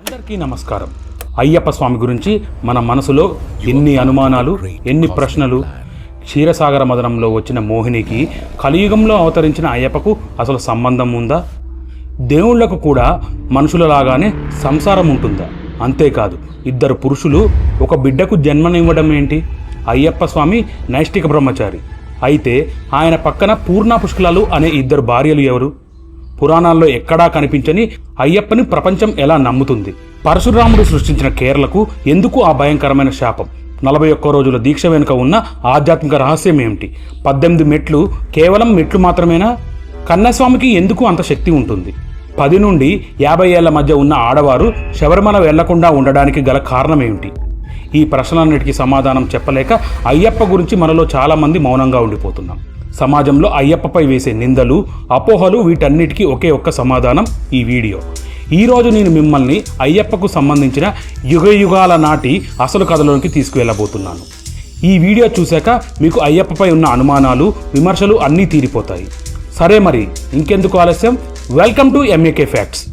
అందరికీ నమస్కారం. అయ్యప్ప స్వామి గురించి మన మనసులో ఎన్ని అనుమానాలు, ఎన్ని ప్రశ్నలు. క్షీరసాగర మదనంలో వచ్చిన మోహినికి కలియుగంలో అవతరించిన అయ్యప్పకు అసలు సంబంధం ఉందా? దేవుళ్లకు కూడా మనుషులలాగానే సంసారం ఉంటుందా? అంతేకాదు, ఇద్దరు పురుషులు ఒక బిడ్డకు జన్మనివ్వడం ఏంటి? అయ్యప్ప స్వామి నైష్టిక బ్రహ్మచారి అయితే ఆయన పక్కన పూర్ణ పుష్కలాలు అనే ఇద్దరు భార్యలు ఎవరు? పురాణాల్లో ఎక్కడా కనిపించని అయ్యప్పని ప్రపంచం ఎలా నమ్ముతుంది? పరశురాముడు సృష్టించిన కేరళకు ఎందుకు ఆ భయంకరమైన శాపం? 41 రోజుల దీక్ష వెనుక ఉన్న ఆధ్యాత్మిక రహస్యం ఏమిటి? 18 మెట్లు కేవలం మెట్లు మాత్రమేనా? కన్నస్వామికి ఎందుకు అంత శక్తి ఉంటుంది? 10 నుండి 50 ఏళ్ల మధ్య ఉన్న ఆడవారు శబరిమల వెళ్లకుండా ఉండడానికి గల కారణం ఏమిటి? ఈ ప్రశ్నలన్నిటికీ సమాధానం చెప్పలేక అయ్యప్ప గురించి మనలో చాలామంది మౌనంగా ఉండిపోతున్నాం. సమాజంలో అయ్యప్పపై వేసే నిందలు, అపోహలు, వీటన్నిటికీ ఒకే ఒక్క సమాధానం ఈ వీడియో. ఈరోజు నేను మిమ్మల్ని అయ్యప్పకు సంబంధించిన యుగయుగాల నాటి అసలు కథలోకి తీసుకువెళ్ళబోతున్నాను. ఈ వీడియో చూశాక మీకు అయ్యప్పపై ఉన్న అనుమానాలు, విమర్శలు అన్నీ తీరిపోతాయి. సరే మరి ఇంకెందుకు ఆలస్యం, వెల్కమ్ టు MAK ఫ్యాక్ట్స్.